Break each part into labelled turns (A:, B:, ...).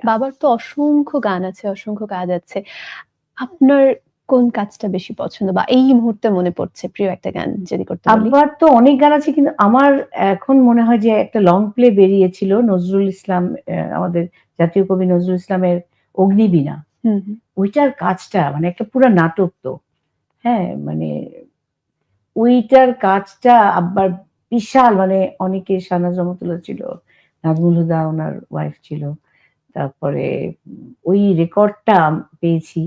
A: বাবার তো অসংখ্য গান আছে, অসংখ্য কাজ আছে। আপনার কোন কাজটা বেশি পছন্দ বা এই মুহূর্তে মনে পড়ছে প্রিয় একটা গান যদি করতে বলি?
B: আব্বার তো অনেক গান আছে, কিন্তু আমার এখন মনে হয় যে একটা লং প্লে বেরিয়েছিল নজরুল ইসলাম, আমাদের জাতীয় কবি নজরুল ইসলামের 'অগ্নিবীণা'।
A: হুম, হুম।
B: ওইটার কাজটা মানে একটা পুরা নাটক তো। হ্যাঁ? মানে ওইটার কাজটা আব্বার বিশাল, মানে অনেকে শাহনাজ রহমাতুল্লাহ ছিল, নাজমুল হুদা উনার ওয়াইফ ছিল। তারপরে ওই রেকর্ডটা পেয়েছি।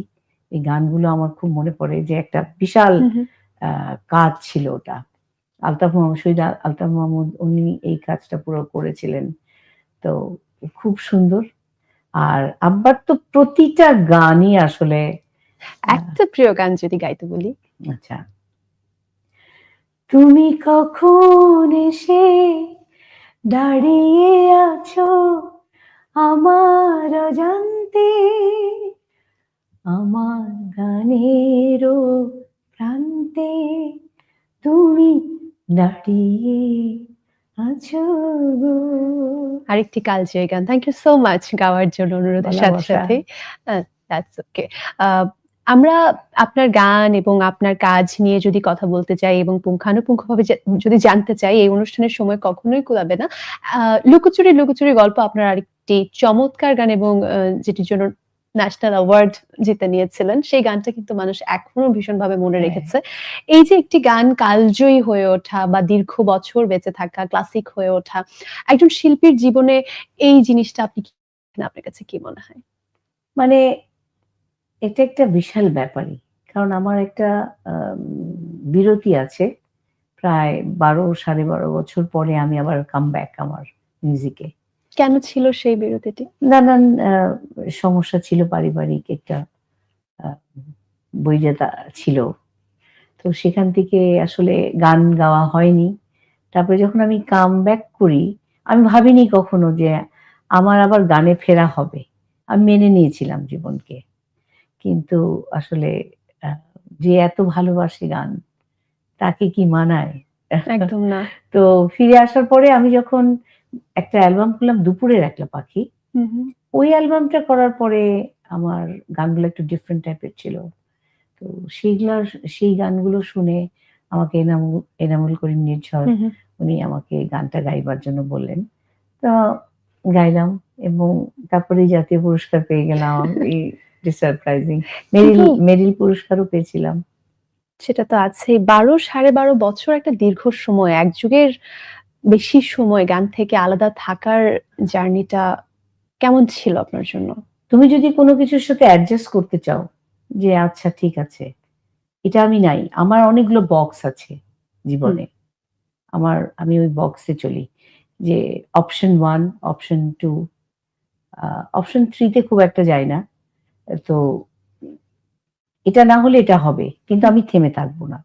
B: এই গানগুলো আমার খুব মনে পড়ে যে একটা বিশাল
A: হুম, হুম।
B: আ কাজ ছিল ওটা। আলতাফ মাহমুদ, শহীদ আলতাফ মাহমুদ উনি এই কাজটা পুরো করেছিলেন। তো খুব সুন্দর। আর আব্বার তো প্রতিটা গানই আসলে আ
A: একটা প্রিয় গান যদি গাইতে বলি?
B: আচ্ছা। তুমি কখন এসে দাঁড়িয়ে আছো আমার অজান্তে, আমার গানেরও প্রান্তে তুমি দাঁড়িয়ে আছো গো।
A: আরেকটি কালজয়ী গান। থ্যাংক ইউ সো মাচ গাওয়ার জন্য অনুরোধের
B: গলা
A: সাথে,
B: বসা।
A: সাথেই। That's okay. আ আমরা আপনার গান এবং আপনার কাজ নিয়ে যদি কথা বলতে চাই এবং পুঙ্খানুপুঙ্খভাবে যদি জানতে চাই, এই অনুষ্ঠানের সময় কখনোই কুলাবে না। আ লুকোচুরি, লুকোচুরি গল্প আপনার আরেকটি চমৎকার গান এবং যেটির জন্য ন্যাশনাল অ্যাওয়ার্ড জিতে নিয়েছিলেন। সেই গানটা কিন্তু মানুষ এখনো ভীষণভাবে মনে
B: হ্যাঁ।
A: রেখেছে। এই যে একটি গান কালজয়ী হয়ে ওঠা বা দীর্ঘ বছর বেঁচে থাকা, ক্লাসিক হয়ে ওঠা, একজন শিল্পীর জীবনে এই জিনিসটা আপনি আপনার কাছে কি মনে হয়?
B: মানে এটা একটা বিশাল ব্যাপারই। কারণ আমার একটা আম বিরতি আছে। প্রায় ১২ বছর পরে আমি আবার কাম ব্যাক আমার মিউজিকে।
A: কেন ছিল সেই বিরতিটি?
B: নানান সমস্যা ছিল, পারিবারিক একটা আ বৈরিতা ছিল। তো সেখান থেকে আসলে গান গাওয়া হয়নি। তারপরে যখন আমি কাম ব্যাক করি, আমি ভাবিনি কখনো যে আমার আবার গানে ফেরা হবে। আমি মেনে নিয়েছিলাম জীবনকে। কিন্তু আসলে আ যে এত ভালোবাসে গান, তাকে কি মানায়?
A: একদম না।
B: তো ফিরে আসার পরে আমি যখন একটা অ্যালবাম করলাম 'দুপুরের একলা পাখি'।
A: হুম, হুম।
B: ওই অ্যালবামটা করার পরে আমার গানগুলো একটু ডিফারেন্ট টাইপের ছিল। তো সেই গানগুলো শুনে আমাকে এনামুল করিম নির্ঝর
A: হুম, হুম।
B: উনি আমাকে গানটা গাইবার জন্য বললেন। তো গাইলাম এবং তারপরেই জাতীয় পুরস্কার পেয়ে গেলাম। সারপ্রাইজিং।
A: কিন্তু
B: মেরিল পুরস্কারও পেয়েছিলাম।
A: সেটা তো আছেই। ১২ ১২.৫ বছর একটা দীর্ঘ সময়, এক যুগের বেশি সময় গান থেকে আলাদা থাকার জার্নিটা কেমন ছিল আপনার জন্য?
B: তুমি যদি কোন কিছুর সাথে অ্যাডজাস্ট করতে চাও, যে আচ্ছা ঠিক আছে, এটা আমি নাই। আমার অনেকগুলো বক্স আছে
A: হুম।
B: জীবনে। আমি ওই বক্সে চলি। যে অপশন 1, অপশন 2, আ অপশন 3 তে খুব একটা যাই না। তো এটা না হলে এটা হবে। কিন্তু
A: হুম।
B: আমি থেমে থাকব না।